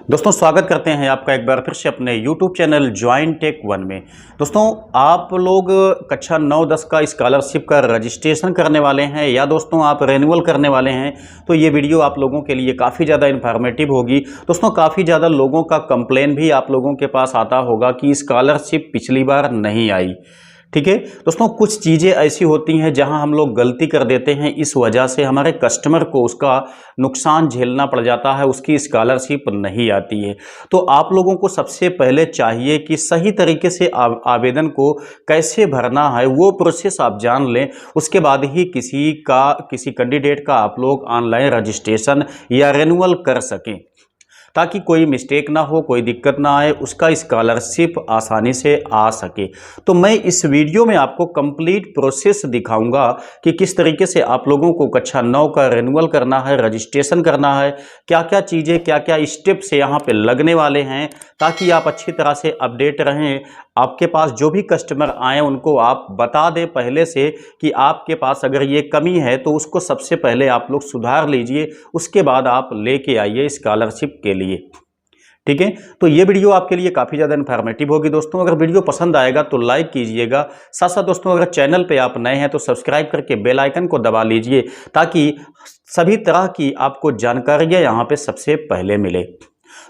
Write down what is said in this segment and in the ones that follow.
दोस्तों स्वागत करते हैं आपका एक बार फिर से अपने YouTube channel join tech one में। दोस्तों आप लोग कक्षा 9-10 का स्कॉलरशिप का रजिस्ट्रेशन करने वाले हैं या दोस्तों आप रेन्यूअल करने वाले हैं, तो ये वीडियो आप लोगों के लिए काफ़ी ज़्यादा इन्फॉर्मेटिव होगी। दोस्तों काफ़ी ज़्यादा लोगों का कंप्लेन भी आप लोगों के पास आता होगा कि स्कॉलरशिप पिछली बार नहीं आई। ठीक है दोस्तों, कुछ चीज़ें ऐसी होती हैं जहां हम लोग गलती कर देते हैं, इस वजह से हमारे कस्टमर को उसका नुकसान झेलना पड़ जाता है, उसकी स्कॉलरशिप नहीं आती है। तो आप लोगों को सबसे पहले चाहिए कि सही तरीके से आवेदन को कैसे भरना है वो प्रोसेस आप जान लें। उसके बाद ही किसी कैंडिडेट का आप लोग ऑनलाइन रजिस्ट्रेशन या रेन्यूअल कर सकें, ताकि कोई मिस्टेक ना हो, कोई दिक्कत ना आए, उसका स्कॉलरशिप आसानी से आ सके। तो मैं इस वीडियो में आपको कंप्लीट प्रोसेस दिखाऊंगा कि किस तरीके से आप लोगों को कक्षा 9 का रिन्यूअल करना है, रजिस्ट्रेशन करना है, क्या क्या चीज़ें, क्या क्या स्टेप्स यहाँ पे लगने वाले हैं, ताकि आप अच्छी तरह से अपडेट रहें। आपके पास जो भी कस्टमर आए उनको आप बता दें पहले से कि आपके पास अगर ये कमी है तो उसको सबसे पहले आप लोग सुधार लीजिए, उसके बाद आप लेके आइए स्कॉलरशिप के लिए। ठीक है, तो ये वीडियो आपके लिए काफ़ी ज़्यादा इन्फॉर्मेटिव होगी। दोस्तों अगर वीडियो पसंद आएगा तो लाइक कीजिएगा, साथ साथ दोस्तों अगर चैनल पे आप नए हैं तो सब्सक्राइब करके बेल आइकन को दबा लीजिए, ताकि सभी तरह की आपको जानकारियाँ यहाँ पे सबसे पहले मिले।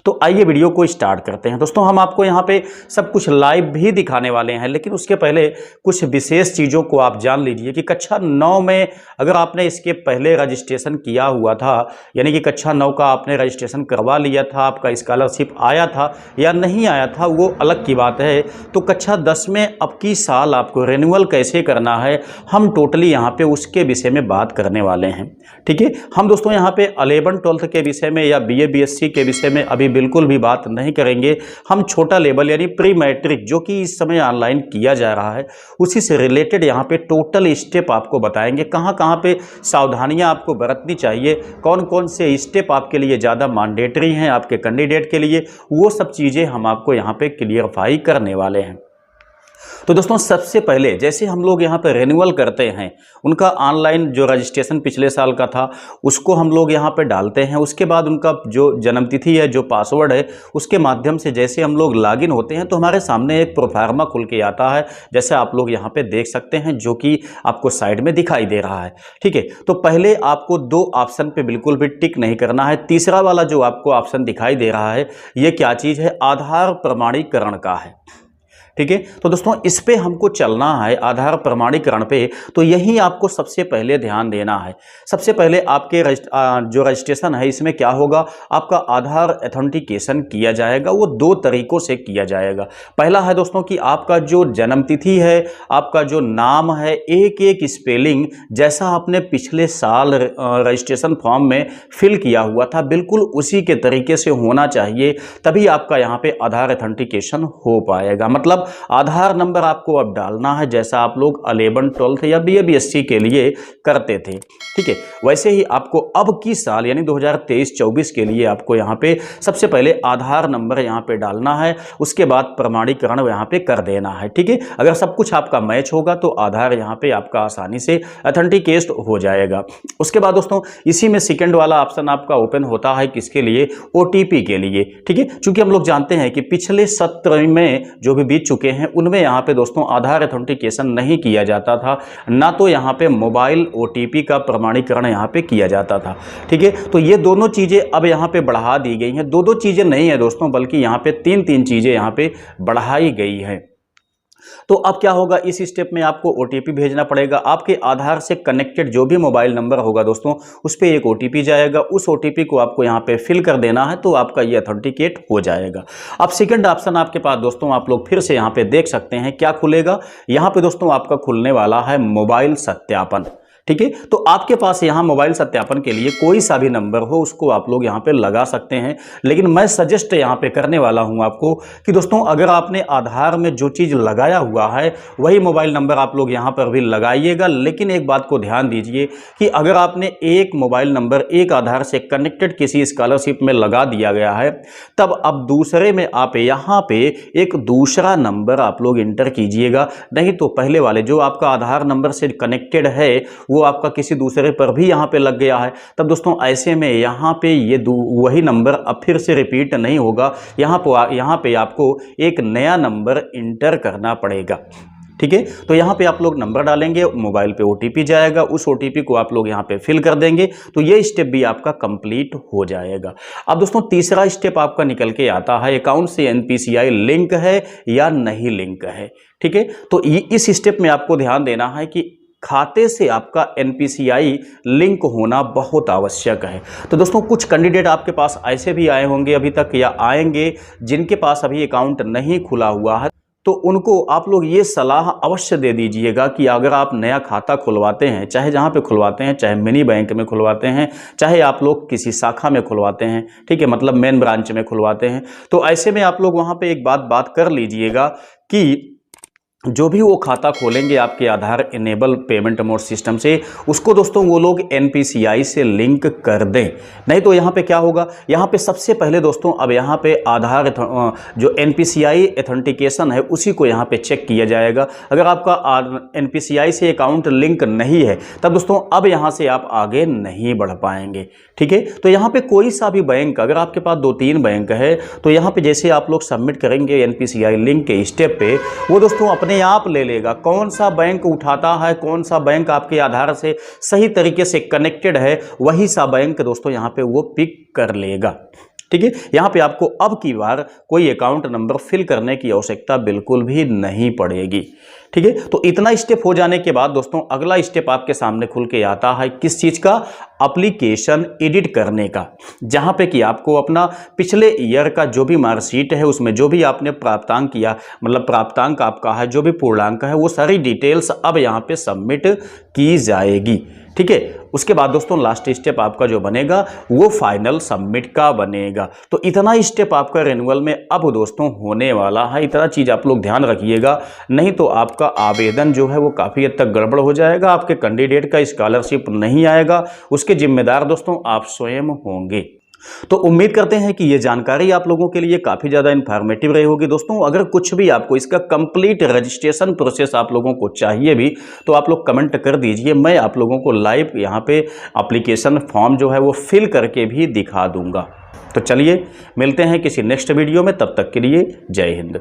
तो आइए वीडियो को स्टार्ट करते हैं। दोस्तों हम आपको यहाँ पे सब कुछ लाइव भी दिखाने वाले हैं, लेकिन उसके पहले कुछ विशेष चीज़ों को आप जान लीजिए कि कक्षा 9 में अगर आपने इसके पहले रजिस्ट्रेशन किया हुआ था, यानी कि कक्षा 9 का आपने रजिस्ट्रेशन करवा लिया था, आपका स्कॉलरशिप आया था या नहीं आया था वो अलग की बात है। तो कक्षा 10 में अब की साल आपको रिन्यूअल कैसे करना है, हम टोटली यहाँ पे उसके विषय में बात करने वाले हैं। ठीक है, हम दोस्तों यहाँ पे 11-12 के विषय में या BA BSc के विषय में अभी बिल्कुल भी बात नहीं करेंगे। हम छोटा लेवल यानी प्री मैट्रिक जो कि इस समय ऑनलाइन किया जा रहा है, उसी से रिलेटेड यहाँ पे टोटल स्टेप आपको बताएंगे, कहाँ कहाँ पे सावधानियाँ आपको बरतनी चाहिए, कौन कौन से स्टेप आपके लिए ज़्यादा मैंडेटरी हैं आपके कैंडिडेट के लिए, वो सब चीज़ें हम आपको यहाँ पे क्लियरफाई करने वाले हैं। तो दोस्तों सबसे पहले जैसे हम लोग यहाँ पे रिन्यूअल करते हैं, उनका ऑनलाइन जो रजिस्ट्रेशन पिछले साल का था उसको हम लोग यहाँ पे डालते हैं। उसके बाद उनका जो जन्मतिथि है, जो पासवर्ड है, उसके माध्यम से जैसे हम लोग लॉगिन होते हैं तो हमारे सामने एक प्रोफार्मा खुल के आता है, जैसे आप लोग यहाँ पे देख सकते हैं, जो कि आपको साइड में दिखाई दे रहा है। ठीक है, तो पहले आपको 2 ऑप्शन पे बिल्कुल भी टिक नहीं करना है। तीसरा वाला जो आपको ऑप्शन दिखाई दे रहा है, ये क्या चीज़ है, आधार प्रमाणीकरण का है। ठीक है, तो दोस्तों इस पे हमको चलना है, आधार प्रमाणीकरण पे। तो यही आपको सबसे पहले ध्यान देना है। सबसे पहले आपके जो रजिस्ट्रेशन है इसमें क्या होगा, आपका आधार ऑथेंटिकेशन किया जाएगा। वो 2 तरीकों से किया जाएगा। पहला है दोस्तों कि आपका जो जन्मतिथि है, आपका जो नाम है, एक एक स्पेलिंग जैसा आपने पिछले साल रजिस्ट्रेशन फॉर्म में फिल किया हुआ था, बिल्कुल उसी के तरीके से होना चाहिए, तभी आपका यहाँ पे आधार ऑथेंटिकेशन हो पाएगा। मतलब आधार नंबर आपको अब डालना है जैसा आप लोग 11-12 या BA BSc के लिए करते थे। ठीक है, वैसे ही आपको अब की साल यानी 2023-24 के लिए आपको यहाँ पे सबसे पहले आधार नंबर यहाँ पे डालना है, उसके बाद प्रमाणीकरण यहाँ पे कर देना है। ठीक है, अगर सब कुछ आपका मैच होगा तो आधार यहाँ पे आपका आसानी से ऑथेंटिकेट हो जाएगा। उसके बाद दोस्तों इसी में सेकंड वाला ऑप्शन आपका ओपन होता है, किसके लिए, OTP के लिए। ठीक है, चूंकि हम लोग जानते हैं कि पिछले सत्र में जो भी बीत चुके हैं उनमें यहाँ पे दोस्तों आधार ऑथेंटिकेशन नहीं किया जाता था, ना तो यहाँ पे मोबाइल OTP का प्रमाणीकरण यहाँ पे किया जाता था। ठीक है, तो ये दोनों चीज़ें अब यहाँ पे बढ़ा दी गई हैं। 2-2 चीज़ें नहीं है दोस्तों, बल्कि यहाँ पे 3-3 चीज़ें यहाँ पे बढ़ाई गई हैं। तो अब क्या होगा, इस स्टेप में आपको OTP भेजना पड़ेगा। आपके आधार से कनेक्टेड जो भी मोबाइल नंबर होगा दोस्तों, उस पर एक OTP जाएगा। उस OTP को आपको यहाँ पे फिल कर देना है, तो आपका ये ऑथेंटिकेट हो जाएगा। अब सेकंड ऑप्शन आपके पास दोस्तों, आप लोग फिर से यहाँ पे देख सकते हैं क्या खुलेगा। यहाँ पे दोस्तों आपका खुलने वाला है मोबाइल सत्यापन। ठीक है, तो आपके पास यहाँ मोबाइल सत्यापन के लिए कोई सा भी नंबर हो उसको आप लोग यहाँ पे लगा सकते हैं, लेकिन मैं सजेस्ट यहाँ पे करने वाला हूँ आपको कि दोस्तों अगर आपने आधार में जो चीज़ लगाया हुआ है वही मोबाइल नंबर आप लोग यहाँ पर भी लगाइएगा। लेकिन एक बात को ध्यान दीजिए कि अगर आपने एक मोबाइल नंबर एक आधार से कनेक्टेड किसी स्कॉलरशिप में लगा दिया गया है, तब अब दूसरे में आप यहाँ पे एक दूसरा नंबर आप लोग इंटर कीजिएगा। नहीं तो पहले वाले जो आपका आधार नंबर से कनेक्टेड है वो आपका किसी दूसरे पर भी यहाँ पे लग गया है, तब दोस्तों ऐसे में यहाँ पे ये वही नंबर अब फिर से रिपीट नहीं होगा। यहाँ पे आपको एक नया नंबर इंटर करना पड़ेगा। ठीक है, तो यहाँ पे आप लोग नंबर डालेंगे, मोबाइल पे ओटीपी जाएगा, उस ओटीपी को आप लोग यहाँ पे फिल कर देंगे, तो ये स्टेप भी आपका कंप्लीट हो जाएगा। अब दोस्तों तीसरा स्टेप आपका निकल के आता है, अकाउंट से एनपीसीआई लिंक है या नहीं लिंक है। ठीक है, तो इस स्टेप में आपको ध्यान देना है कि खाते से आपका एनपीसीआई लिंक होना बहुत आवश्यक है। तो दोस्तों कुछ कैंडिडेट आपके पास ऐसे भी आए होंगे अभी तक या आएंगे जिनके पास अभी अकाउंट नहीं खुला हुआ है, तो उनको आप लोग ये सलाह अवश्य दे दीजिएगा कि अगर आप नया खाता खुलवाते हैं, चाहे जहाँ पे खुलवाते हैं, चाहे मिनी बैंक में खुलवाते हैं, चाहे आप लोग किसी शाखा में खुलवाते हैं, ठीक है, मतलब मेन ब्रांच में खुलवाते हैं, तो ऐसे में आप लोग वहाँ पे एक बात कर लीजिएगा कि जो भी वो खाता खोलेंगे आपके आधार इनेबल पेमेंट मोड सिस्टम से, उसको दोस्तों वो लोग एनपीसीआई से लिंक कर दें। नहीं तो यहाँ पे क्या होगा, यहाँ पे सबसे पहले दोस्तों अब यहाँ पे आधार जो एनपीसीआई एथेंटिकेशन है उसी को यहाँ पे चेक किया जाएगा। अगर आपका एनपीसीआई से अकाउंट लिंक नहीं है तब दोस्तों अब यहाँ से आप आगे नहीं बढ़ पाएंगे। ठीक है, तो यहाँ पे कोई सा भी बैंक, अगर आपके पास 2-3 बैंक है तो यहाँ पे जैसे आप लोग सबमिट करेंगे एनपीसीआई लिंक के स्टेप पे, वो दोस्तों अपने आप ले लेगा कौन सा बैंक उठाता है, कौन सा बैंक आपके आधार से सही तरीके से कनेक्टेड है, वही सा बैंक दोस्तों यहाँ पे वो पिक कर लेगा। ठीक है, यहाँ पे आपको अब की बार कोई अकाउंट नंबर फिल करने की आवश्यकता बिल्कुल भी नहीं पड़ेगी। ठीक है, तो इतना स्टेप हो जाने के बाद दोस्तों अगला स्टेप आपके सामने खुल के आता है किस चीज़ का, एप्लीकेशन एडिट करने का, जहाँ पे कि आपको अपना पिछले ईयर का जो भी मार्कशीट है उसमें जो भी आपने प्राप्तांक किया, मतलब प्राप्तांक आपका है, जो भी पूर्णांक है, वो सारी डिटेल्स अब यहाँ पे सबमिट की जाएगी। ठीक है, उसके बाद दोस्तों लास्ट स्टेप आपका जो बनेगा वो फाइनल सबमिट का बनेगा। तो इतना स्टेप आपका रिन्यूअल में अब दोस्तों होने वाला है, इतना चीज़ आप लोग ध्यान रखिएगा, नहीं तो आपका आवेदन जो है वो काफ़ी हद तक गड़बड़ हो जाएगा, आपके कैंडिडेट का स्कॉलरशिप नहीं आएगा, उसके जिम्मेदार दोस्तों आप स्वयं होंगे। तो उम्मीद करते हैं कि ये जानकारी आप लोगों के लिए काफ़ी ज़्यादा इन्फॉर्मेटिव रही होगी। दोस्तों अगर कुछ भी आपको इसका कंप्लीट रजिस्ट्रेशन प्रोसेस आप लोगों को चाहिए भी तो आप लोग कमेंट कर दीजिए, मैं आप लोगों को लाइव यहाँ पे एप्लीकेशन फॉर्म जो है वो फिल करके भी दिखा दूंगा। तो चलिए मिलते हैं किसी नेक्स्ट वीडियो में, तब तक के लिए जय हिंद।